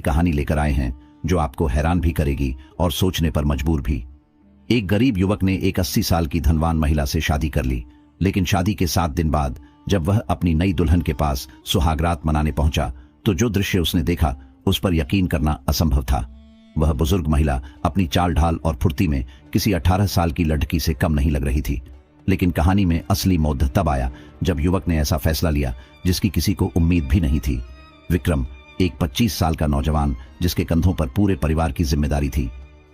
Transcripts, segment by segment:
कहानी लेकर आए हैं जो आपको हैरान भी करेगी और सोचने पर मजबूर भी। एक गरीब युवक ने एक 80 साल की धनवान महिला से शादी कर ली, लेकिन शादी के 7 दिन बाद जब वह अपनी नई दुल्हन के पास सुहागरात मनाने पहुंचा तो जो दृश्य उसने देखा उस पर यकीन करना असंभव था। वह बुजुर्ग महिला अपनी चाल ढाल और फुर्ती में किसी 18 साल की लड़की से कम नहीं लग रही थी। लेकिन कहानी में असली मोड़ तब आया जब युवक ने ऐसा फैसला लिया जिसकी किसी को उम्मीद भी नहीं थी। विक्रम एक 25 साल का नौजवान जिसके कंधों पर पूरे परिवार की जिम्मेदारी थी।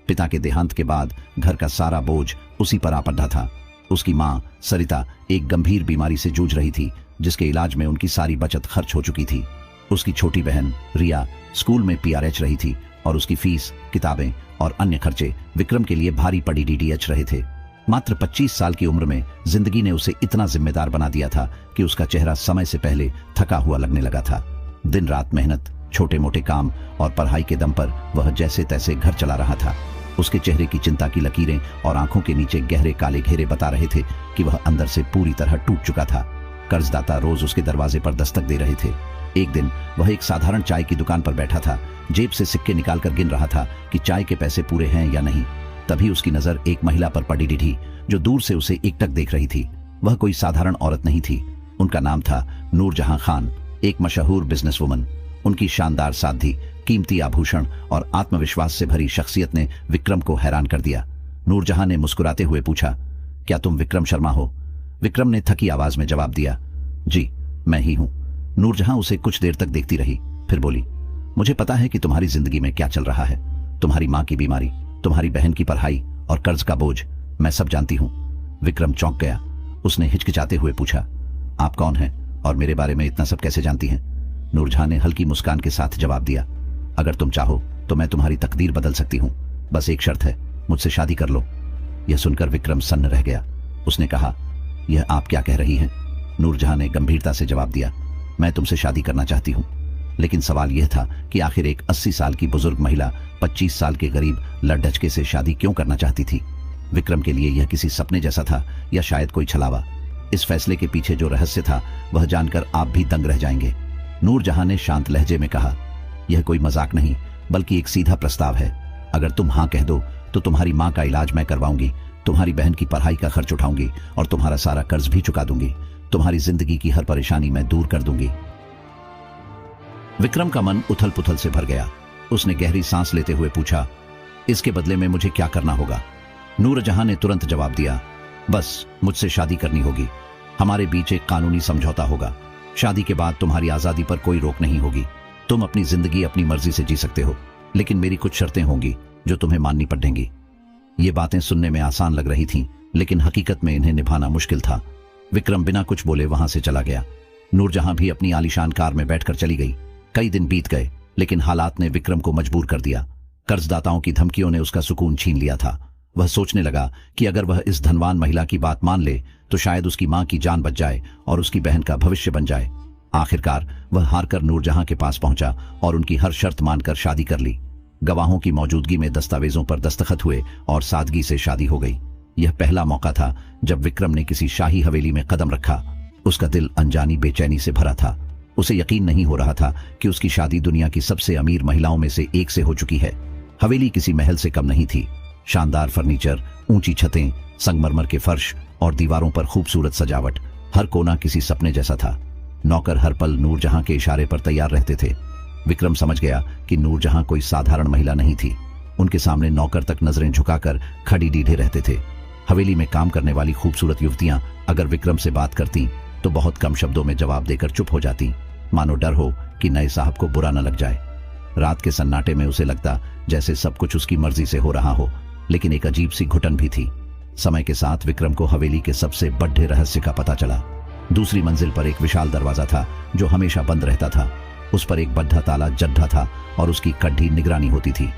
पिता के देहांत के बाद घर का सारा बोझ उसी पर आ पड़ा था। उसकी मां सरिता एक गंभीर बीमारी से जूझ रही थी जिसके इलाज में उनकी सारी बचत खर्च हो चुकी थी। उसकी छोटी बहन रिया स्कूल में PRH रही थी और उसकी फीस, किताबें और अन्य खर्चे विक्रम के लिए भारी पड़ी DDH रहे थे। मात्र 25 साल की उम्र में जिंदगी ने उसे इतना जिम्मेदार बना दिया था कि उसका चेहरा समय से पहले थका हुआ लगने लगा था। दिन रात मेहनत, छोटे मोटे काम और पढ़ाई के दम पर वह जैसे तैसे घर चला रहा था। उसके चेहरे की चिंता की लकीरें और आंखों के नीचे गहरे काले घेरे बता रहे थे कि वह अंदर से पूरी तरह टूट चुका था। कर्जदाता रोज उसके दरवाजे पर दस्तक दे रहे थे। एक दिन वह एक साधारण चाय की दुकान पर बैठा था, जेब से सिक्के निकालकर गिन रहा था कि चाय के पैसे पूरे हैं या नहीं। तभी उसकी नजर एक महिला पर पड़ी थी जो दूर से उसे एकटक देख रही थी। वह कोई साधारण औरत नहीं थी। उनका नाम था नूरजहां खान, एक मशहूर बिजनेसवुमन। उनकी शानदार साध्वी, कीमती आभूषण और आत्मविश्वास से भरी शख्सियत ने विक्रम को हैरान कर दिया। नूरजहां ने मुस्कुराते हुए पूछा, क्या तुम विक्रम शर्मा हो? विक्रम ने थकी आवाज में जवाब दिया, जी मैं ही हूं। नूरजहां उसे कुछ देर तक देखती रही, फिर बोली, मुझे पता है कि तुम्हारी जिंदगी में क्या चल रहा है। तुम्हारी मां की बीमारी, तुम्हारी बहन की पढ़ाई और कर्ज का बोझ, मैं सब जानती हूं। विक्रम चौंक गया। उसने हिचकिचाते हुए पूछा, आप कौन हैं और मेरे बारे में इतना सब कैसे जानती हैं? नूरजहां ने हल्की मुस्कान के साथ जवाब दिया, अगर तुम चाहो तो मैं तुम्हारी तकदीर बदल सकती हूं। बस एक शर्त है, मुझसे शादी कर लो। यह सुनकर विक्रम सन्न रह गया। उसने कहा, यह आप क्या कह रही हैं? नूरजहां ने गंभीरता से जवाब दिया, मैं तुमसे शादी करना चाहती हूं। लेकिन सवाल यह था कि आखिर एक 80 साल की बुजुर्ग महिला 25 साल के गरीब लड़ढचके से शादी क्यों करना चाहती थी? विक्रम के लिए यह किसी सपने जैसा था या शायद कोई छलावा। इस फैसले के पीछे जो रहस्य था वह जानकर आप भी दंग रह जाएंगे। नूरजहां ने शांत लहजे में कहा, यह कोई मजाक नहीं बल्कि एक सीधा प्रस्ताव है। अगर तुम हां कह दो तो तुम्हारी मां का इलाज मैं करवाऊंगी, तुम्हारी बहन की पढ़ाई का खर्च उठाऊंगी और तुम्हारा सारा कर्ज भी चुका दूंगी। तुम्हारी जिंदगी की हर परेशानी मैं दूर कर दूंगी। विक्रम का मन उथल पुथल से भर गया। उसने गहरी सांस लेते हुए पूछा, इसके बदले में मुझे क्या करना होगा? नूरजहां ने तुरंत जवाब दिया, बस मुझसे शादी करनी होगी। हमारे बीच एक कानूनी समझौता होगा। शादी के बाद तुम्हारी आजादी पर कोई रोक नहीं होगी। तुम अपनी जिंदगी अपनी मर्जी से जी सकते हो, लेकिन मेरी कुछ शर्तें होंगी जो तुम्हें माननी पड़ेंगी। ये बातें सुनने में आसान लग रही थीं, लेकिन हकीकत में इन्हें निभाना मुश्किल था। विक्रम बिना कुछ बोले वहां से चला गया। नूरजहां भी अपनी आलीशान कार में बैठकर चली गई। कई दिन बीत गए, लेकिन हालात ने विक्रम को मजबूर कर दिया। कर्जदाताओं की धमकियों ने उसका सुकून छीन लिया था। वह सोचने लगा कि अगर वह इस धनवान महिला की बात मान ले तो शायद उसकी मां की जान बच जाए और उसकी बहन का भविष्य बन जाए। आखिरकार वह हारकर नूरजहां के पास पहुंचा और उनकी हर शर्त मानकर शादी कर ली। गवाहों की मौजूदगी में दस्तावेजों पर दस्तखत हुए और सादगी से शादी हो गई। यह पहला मौका था जब विक्रम ने किसी शाही हवेली में कदम रखा। उसका दिल अनजानी बेचैनी से भरा था। उसे यकीन नहीं हो रहा था कि उसकी शादी दुनिया की सबसे अमीर महिलाओं में से एक से हो चुकी है। हवेली किसी महल से कम नहीं थी। शानदार फर्नीचर, ऊंची छतें, संगमरमर के फर्श और दीवारों पर खूबसूरत सजावट, हर कोना किसी सपने जैसा था। नौकर हर पल नूरजहां के इशारे पर तैयार रहते थे। विक्रम समझ गया कि नूरजहां कोई साधारण महिला नहीं थी। उनके सामने नौकर तक नजरें झुकाकर खड़ी डीढ़े रहते थे। हवेली में काम करने वाली खूबसूरत युवतियां अगर विक्रम से बात करती तो बहुत कम शब्दों में जवाब देकर चुप हो जाती, मानो डर हो कि नए साहब को बुरा न लग जाए। रात के सन्नाटे में उसे लगता जैसे सब कुछ उसकी मर्जी से हो रहा हो, लेकिन एक अजीब सी घुटन भी थी। समय के साथ विक्रम को हवेली के सबसे बड़े रहस्य का पता चला। दूसरी मंजिल पर एक विशाल दरवाजा था जो हमेशा बंद रहता था। उस पर एक बद्धा ताला जड्ढा था और उसकी कड़ी निगरानी होती थी।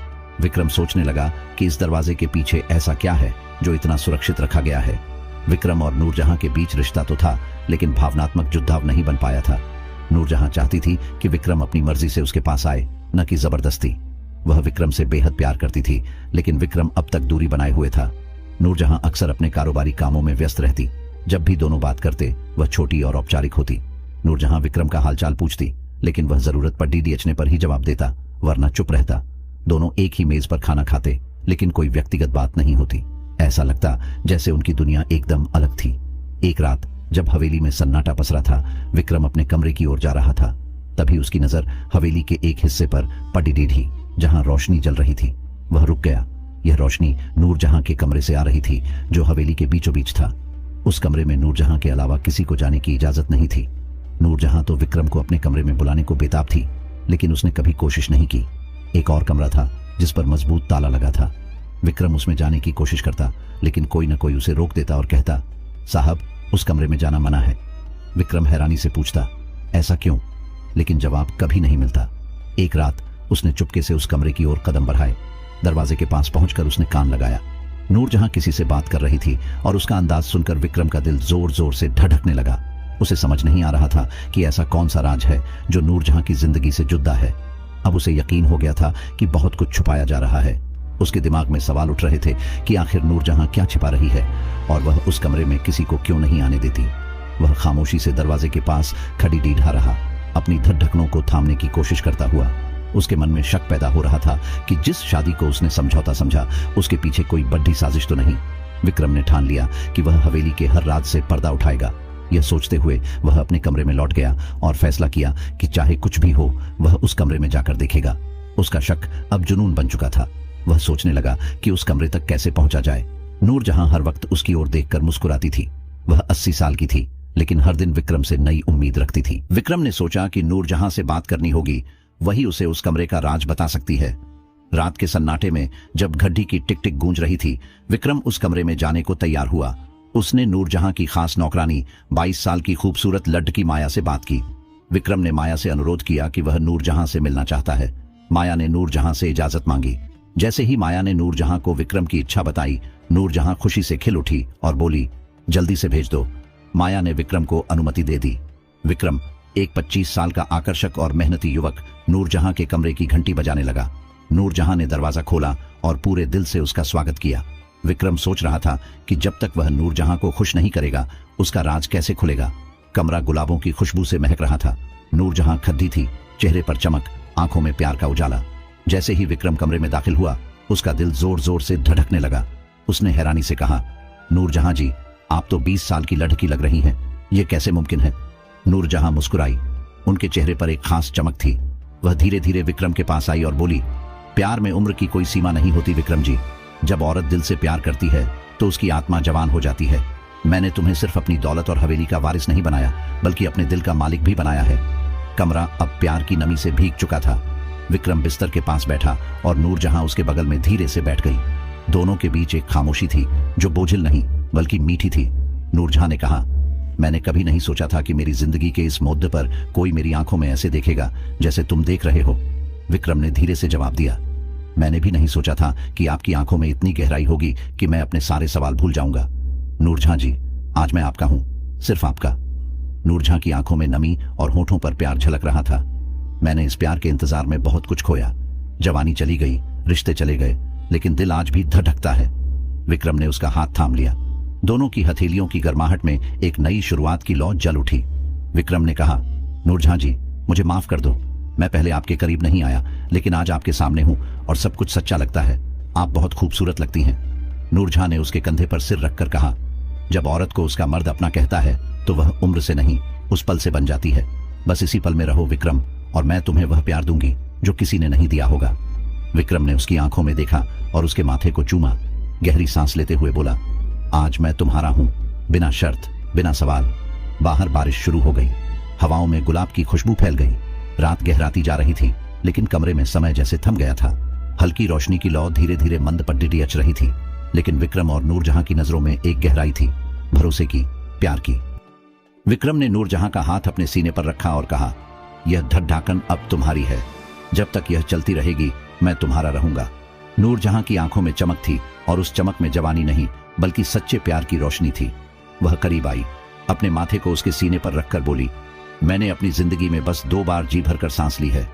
विक्रम सोचने लगा कि इस दरवाजे के पीछे ऐसा क्या है जो इतना सुरक्षित रखा गया है। विक्रम और नूरजहां के बीच रिश्ता तो था, लेकिन भावनात्मक जुड़ाव नहीं बन पाया था। नूरजहां चाहती थी कि विक्रम अपनी मर्जी से उसके पास आए, न कि जबरदस्ती। वह विक्रम से बेहद प्यार करती थी, लेकिन विक्रम अब तक दूरी बनाए हुए था। नूरजहां अक्सर अपने कारोबारी कामों में व्यस्त रहती। जब भी दोनों बात करते वह छोटी और औपचारिक होती। नूरजहां विक्रम का हालचाल पूछती, लेकिन वह जरूरत पर DD पर ही जवाब देता। वरना चुप रहता। दोनों एक ही मेज पर खाना खाते, लेकिन कोई व्यक्तिगत बात नहीं होती। ऐसा लगता जैसे उनकी दुनिया एकदम अलग थी। एक रात जब हवेली में सन्नाटा पसरा था, विक्रम अपने कमरे की ओर जा रहा था। तभी उसकी नजर हवेली के एक हिस्से पर पड़ी थी जहां रोशनी जल रही थी। वह रुक गया। यह रोशनी नूरजहां के कमरे से आ रही थी, जो हवेली के बीचों बीच था। उस कमरे में नूरजहां के अलावा किसी को जाने की इजाजत नहीं थी। नूरजहां तो विक्रम को अपने कमरे में बुलाने को बेताब थी, लेकिन उसने कभी कोशिश नहीं की। एक और कमरा था जिस पर मजबूत ताला लगा था। विक्रम उसमें जाने की कोशिश करता, लेकिन कोई न कोई उसे रोक देता और कहता, साहब, उस कमरे में जाना मना है। विक्रम हैरानी से पूछता, ऐसा क्यों? लेकिन जवाब कभी नहीं मिलता। एक रात उसने चुपके से उस कमरे की ओर कदम बढ़ाए। दरवाजे के पास पहुंचकर उसने कान लगाया। नूरजहां किसी से बात कर रही थी और उसका अंदाज सुनकर विक्रम का दिल जोर जोर से धड़कने लगा। उसे समझ नहीं आ रहा था कि ऐसा कौन सा राज है जो नूरजहां की जिंदगी से जुदा है। अब उसे यकीन हो गया था कि बहुत कुछ छुपाया जा रहा है। उसके दिमाग में सवाल उठ रहे थे कि आखिर नूरजहां क्या छिपा रही है और वह उस कमरे में किसी को क्यों नहीं आने देती। वह खामोशी से दरवाजे के पास खड़ी डीढ़ा रहा, अपनी धड़कनों को थामने की कोशिश करता हुआ। उसके मन में शक पैदा हो रहा था कि जिस शादी को उसने समझौता समझा, उसके पीछे कोई बड़ी साजिश तो नहीं। विक्रम ने ठान लिया कि वह हवेली के हर राज से पर्दा उठाएगा। यह सोचते हुए वह अपने कमरे में लौट गया और फैसला किया कि चाहे कुछ भी हो, वह उस कमरे में जाकर देखेगा। उसका शक अब जुनून बन चुका था। वह सोचने लगा कि उस कमरे तक कैसे पहुंचा जाए। नूरजहां हर वक्त उसकी ओर देखकर मुस्कुराती थी। वह 80 साल की थी, लेकिन हर दिन विक्रम से नई उम्मीद रखती थी। विक्रम ने सोचा कि नूरजहां से बात करनी होगी, वही उसे उस कमरे का राज बता सकती है। रात के सन्नाटे में जब घड्डी की टिक टिक गूंज रही थी, विक्रम उस कमरे में जाने को तैयार हुआ। उसने नूरजहां की खास नौकरानी 22 साल की खूबसूरत लड़की माया से बात की। विक्रम ने माया से अनुरोध किया कि वह नूरजहां से मिलना चाहता है। माया ने नूरजहां से इजाजत मांगी। जैसे ही माया ने नूरजहां को विक्रम की इच्छा बताई, नूरजहां खुशी से खिल उठी और बोली, जल्दी से भेज दो। माया ने विक्रम को अनुमति दे दी। विक्रम, एक 25 साल का आकर्षक और मेहनती युवक, नूरजहां के कमरे की घंटी बजाने लगा। नूरजहां ने दरवाजा खोला और पूरे दिल से उसका स्वागत किया। विक्रम सोच रहा था कि जब तक वह नूरजहां को खुश नहीं करेगा, उसका राज कैसे खुलेगा। कमरा गुलाबों की खुशबू से महक रहा था। नूरजहां खद्दी थी, चेहरे पर चमक, आंखों में प्यार का उजाला। जैसे ही विक्रम कमरे में दाखिल हुआ, उसका दिल जोर जोर से धड़कने लगा। उसने हैरानी से कहा, नूरजहां जी, आप तो 20 साल की लड़की लग रही हैं। ये कैसे मुमकिन है? नूरजहां मुस्कुराई। उनके चेहरे पर एक खास चमक थी। वह धीरे धीरे विक्रम के पास आई और बोली, प्यार में उम्र की कोई सीमा नहीं होती विक्रम जी। जब औरत दिल से प्यार करती है तो उसकी आत्मा जवान हो जाती है। मैंने तुम्हें सिर्फ अपनी दौलत और हवेली का वारिस नहीं बनाया, बल्कि अपने दिल का मालिक भी बनाया है। कमरा अब प्यार की नमी से भीग चुका था। विक्रम बिस्तर के पास बैठा और नूरजहां उसके बगल में धीरे से बैठ गई। दोनों के बीच एक खामोशी थी जो बोझिल नहीं बल्कि मीठी थी। नूरजहां ने कहा, मैंने कभी नहीं सोचा था कि मेरी जिंदगी के इस मोड़ पर कोई मेरी आंखों में ऐसे देखेगा जैसे तुम देख रहे हो। विक्रम ने धीरे से जवाब दिया, मैंने भी नहीं सोचा था कि आपकी आंखों में इतनी गहराई होगी कि मैं अपने सारे सवाल भूल जाऊंगा। नूरजहां जी, आज मैं आपका हूं, सिर्फ आपका। नूरजहां की आंखों में नमी और होठों पर प्यार झलक रहा था। मैंने इस प्यार के इंतजार में बहुत कुछ खोया। जवानी चली गई, रिश्ते चले गए, लेकिन दिल आज भी धड़कता है। विक्रम ने उसका हाथ थाम लिया। दोनों की हथेलियों की गर्माहट में एक नई शुरुआत की लौ जल उठी। विक्रम ने कहा, नूरजहां जी, मुझे माफ कर दो। मैं पहले आपके करीब नहीं आया, लेकिन आज आपके सामने हूं और सब कुछ सच्चा लगता है। आप बहुत खूबसूरत लगती हैं। नूरजहां ने उसके कंधे पर सिर रखकर कहा, जब औरत को उसका मर्द अपना कहता है तो वह उम्र से नहीं, उस पल से बन जाती है। बस इसी पल में रहो विक्रम, और मैं तुम्हें वह प्यार दूंगी जो किसी ने नहीं दिया होगा। विक्रम ने उसकी आंखों में देखा और उसके माथे को चूमा। गहरी सांस लेते हुए बोला, आज मैं तुम्हारा हूं, बिना शर्त, बिना सवाल। बाहर बारिश शुरू हो गई। हवाओं में गुलाब की खुशबू फैल गई। रात गहराती जा रही थी, लेकिन कमरे में समय जैसे थम गया था। हल्की रोशनी की लौ धीरे धीरे मंद पट्टी अच रही थी, लेकिन विक्रम और नूरजहां की नजरों में एक गहराई थी, भरोसे की, प्यार की। विक्रम ने नूरजहां का हाथ अपने सीने पर रखा और कहा, यह धड़कन अब तुम्हारी है। जब तक यह चलती रहेगी, मैं तुम्हारा रहूंगा। नूरजहां की आंखों में चमक थी और उस चमक में जवानी नहीं बल्कि सच्चे प्यार की रोशनी थी। वह करीब आई, अपने माथे को उसके सीने पर रखकर बोली, मैंने अपनी जिंदगी में बस 2 बार जी भरकर सांस ली है।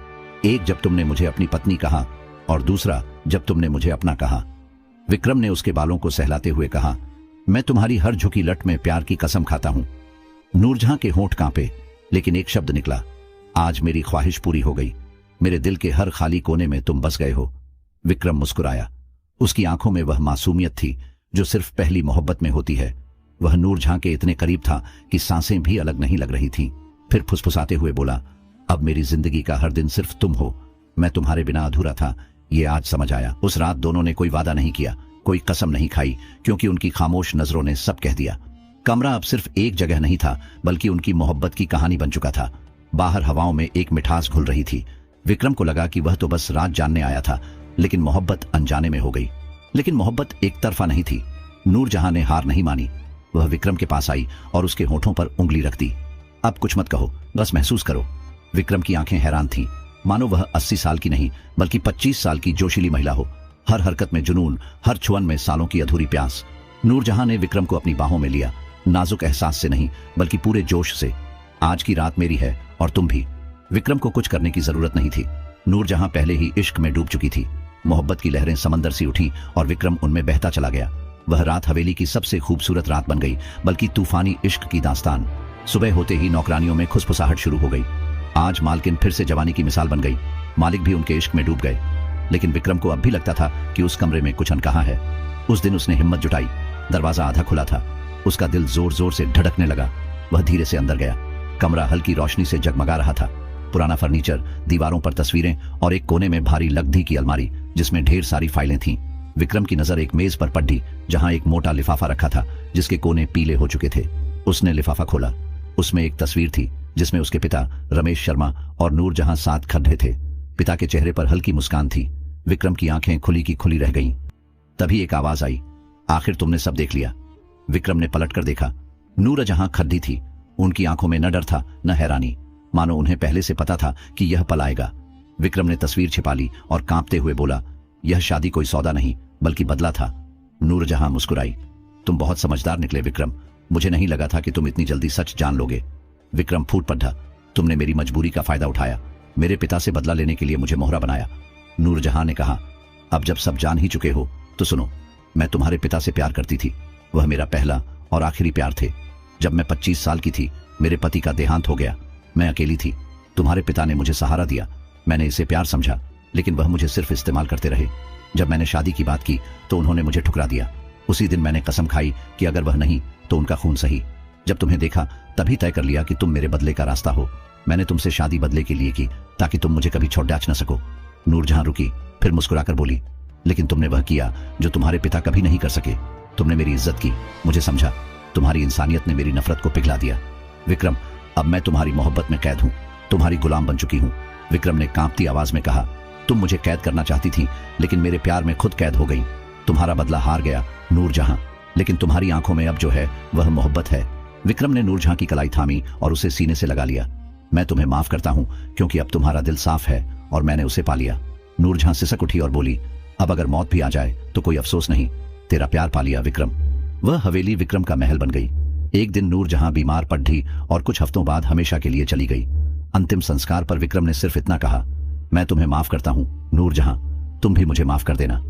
एक जब तुमने मुझे अपनी पत्नी कहा और दूसरा जब तुमने मुझे अपना कहा। विक्रम ने उसके बालों को सहलाते हुए कहा, मैं तुम्हारी हर झुकी लट में प्यार की कसम खाता हूं। नूरजहां के होंठ कांपे, लेकिन एक शब्द निकला, आज मेरी ख्वाहिश पूरी हो गई। मेरे दिल के हर खाली कोने में तुम बस गए हो। विक्रम मुस्कुराया। उसकी आंखों में वह मासूमियत थी जो सिर्फ पहली मोहब्बत में होती है। वह नूरजहां के इतने करीब था कि सांसें भी अलग नहीं लग रही थीं। फिर फुसफुसाते हुए बोला, अब मेरी जिंदगी का हर दिन सिर्फ तुम हो। मैं तुम्हारे बिना अधूरा था, ये आज समझ आया। उस रात दोनों ने कोई वादा नहीं किया, कोई कसम नहीं खाई, क्योंकि उनकी खामोश नजरों ने सब कह दिया। कमरा अब सिर्फ एक जगह नहीं था, बल्कि उनकी मोहब्बत की कहानी बन चुका था। बाहर हवाओं में एक मिठास घुल रही थी। विक्रम को लगा कि वह तो बस रात जानने आया था, लेकिन मोहब्बत अनजाने में हो गई। लेकिन मोहब्बत एक तरफा नहीं थी। नूरजहां ने हार नहीं मानी। वह विक्रम के पास आई और उसके होठों पर उंगली रख दी। अब कुछ मत कहो, बस महसूस करो। विक्रम की आंखें हैरान थीं, मानो वह 80 साल की नहीं बल्कि 25 साल की जोशीली महिला हो। हर हरकत में जुनून, हर छुअन में सालों की अधूरी प्यास। नूरजहां ने विक्रम को अपनी बाहों में लिया, नाजुक एहसास से नहीं बल्कि पूरे जोश से। आज की रात मेरी है और तुम भी। विक्रम को कुछ करने की जरूरत नहीं थी। नूरजहां पहले ही इश्क में डूब चुकी थी। मोहब्बत की लहरें समंदर सी उठी और विक्रम उनमें बहता चला गया। वह रात हवेली की सबसे खूबसूरत रात बन गई, बल्कि तूफानी इश्क की दास्तान। सुबह होते ही नौकरानियों में खुसफुसाहट शुरू हो गई। आज मालकिन फिर से जवानी की मिसाल बन गई। मालिक भी उनके इश्क में डूब गए। लेकिन विक्रम को अब भी लगता था कि उस कमरे में कुछ अनकहा है। उस दिन उसने हिम्मत जुटाई। दरवाजा आधा खुला था। उसका दिल जोर जोर से धड़कने लगा। वह धीरे से अंदर गया। कमरा हल्की रोशनी से जगमगा रहा था। पुराना फर्नीचर, दीवारों पर तस्वीरें और एक कोने में भारी लकड़ी की अलमारी जिसमें ढेर सारी फाइलें थीं। विक्रम की नजर एक मेज पर पड़ी जहां एक मोटा लिफाफा रखा था जिसके कोने पीले हो चुके थे। उसने लिफाफा खोला। उसमें एक तस्वीर थी जिसमें उसके पिता रमेश शर्मा और नूरजहां साथ खड़े थे। पिता के चेहरे पर हल्की मुस्कान थी। विक्रम की आंखें खुली की खुली रह गईं। तभी एक आवाज आई, आखिर तुमने सब देख लिया। विक्रम ने पलटकर देखा। नूरजहां खड़ी थी। उनकी आंखों में न डर था न हैरानी, मानो उन्हें पहले से पता था कि यह पल आएगा। विक्रम ने तस्वीर छिपा ली और कांपते हुए बोला, यह शादी कोई सौदा नहीं बल्कि बदला था। नूरजहां मुस्कुराई। तुम बहुत समझदार निकले विक्रम। मुझे नहीं लगा था कि तुम इतनी जल्दी सच जान लोगे। विक्रम फूट पड़ा। तुमने मेरी मजबूरी का फायदा उठाया। मेरे पिता से बदला लेने के लिए मुझे मोहरा बनाया। नूरजहां ने कहा, अब जब सब जान ही चुके हो तो सुनो। मैं तुम्हारे पिता से प्यार करती थी। वह मेरा पहला और आखिरी प्यार थे। जब मैं 25 साल की थी मेरे पति का देहांत हो गया। मैं अकेली थी। तुम्हारे पिता ने मुझे सहारा दिया। मैंने इसे प्यार समझा, लेकिन वह मुझे सिर्फ इस्तेमाल करते रहे। जब मैंने शादी की बात की तो उन्होंने मुझे ठुकरा दिया। उसी दिन मैंने कसम खाई कि अगर वह नहीं तो उनका खून सही। जब तुम्हें देखा तभी तय कर लिया कि तुम मेरे बदले का रास्ता हो। मैंने तुमसे शादी बदले के लिए की ताकि तुम मुझे कभी छोड़ डाच न सको। नूरजहां रुकी, फिर मुस्कुराकर बोली, लेकिन तुमने वह किया जो तुम्हारे पिता कभी नहीं कर सके। तुमने मेरी इज्जत की, मुझे समझा। तुम्हारी इंसानियत ने मेरी नफरत को पिघला दिया। विक्रम, अब मैं तुम्हारी मोहब्बत में कैद हूं, तुम्हारी गुलाम बन चुकी हूं। विक्रम ने कांपती आवाज में कहा, तुम मुझे कैद करना चाहती थी, लेकिन मेरे प्यार में खुद कैद हो गई। तुम्हारा बदला हार गया नूरजहां, लेकिन तुम्हारी आंखों में अब जो है वह मोहब्बत है। विक्रम ने नूरजहां की कलाई थामी और उसे सीने से लगा लिया। मैं तुम्हें माफ करता हूं क्योंकि अब तुम्हारा दिल साफ है और मैंने उसे पा लिया। नूरजहां सिसक उठी और बोली, अब अगर मौत भी आ जाए तो कोई अफसोस नहीं, तेरा प्यार पा लिया विक्रम। वह हवेली विक्रम का महल बन गई। एक दिन नूरजहां बीमार पड़ी और कुछ हफ्तों बाद हमेशा के लिए चली गई। अंतिम संस्कार पर विक्रम ने सिर्फ इतना कहा, मैं तुम्हें माफ करता हूं नूरजहां, तुम भी मुझे माफ कर देना।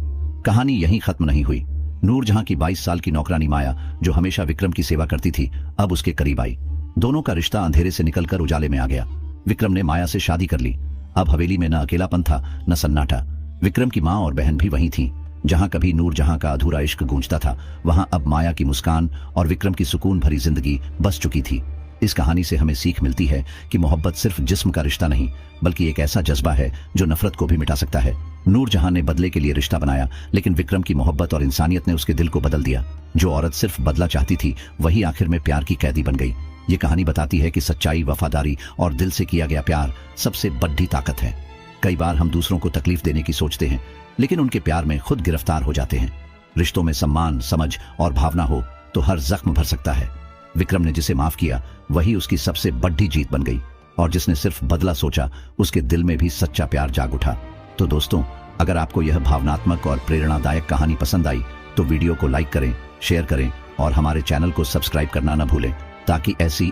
कहानी यहीं खत्म नहीं हुई। नूरजहां की 22 साल की नौकरानी माया, जो हमेशा विक्रम की सेवा करती थी, अब उसके करीब आई। दोनों का रिश्ता अंधेरे से निकलकर उजाले में आ गया। विक्रम ने माया से शादी कर ली। अब हवेली में न अकेलापन था न सन्नाटा। विक्रम की मां और बहन भी वहीं थीं। जहां कभी नूरजहां का अधूरा इश्क गूंजता था, वहां अब माया की मुस्कान और विक्रम की सुकून भरी जिंदगी बस चुकी थी। इस कहानी से हमें सीख मिलती है कि मोहब्बत सिर्फ जिस्म का रिश्ता नहीं, बल्कि एक ऐसा जज्बा है जो नफरत को भी मिटा सकता है। नूरजहां ने बदले के लिए रिश्ता बनाया, लेकिन विक्रम की मोहब्बत और इंसानियत ने उसके दिल को बदल दिया। जो औरत सिर्फ बदला चाहती थी, वही आखिर में प्यार की कैदी बन गई। ये कहानी बताती है कि सच्चाई, वफादारी और दिल से किया गया प्यार सबसे बड़ी ताकत है। कई बार हम दूसरों को तकलीफ देने की सोचते हैं, लेकिन उनके प्यार में खुद गिरफ्तार हो जाते हैं। रिश्तों में सम्मान, समझ और भावना हो तो हर जख्म भर सकता है। विक्रम ने जिसे माफ किया वही उसकी सबसे बड़ी जीत बन गई, और जिसने सिर्फ बदला सोचा उसके दिल में भी सच्चा प्यार जाग उठा। तो दोस्तों, अगर आपको यह भावनात्मक और प्रेरणादायक कहानी पसंद आई तो वीडियो को लाइक करें, शेयर करें और हमारे चैनल को सब्सक्राइब करना न भूलें, ताकि ऐसी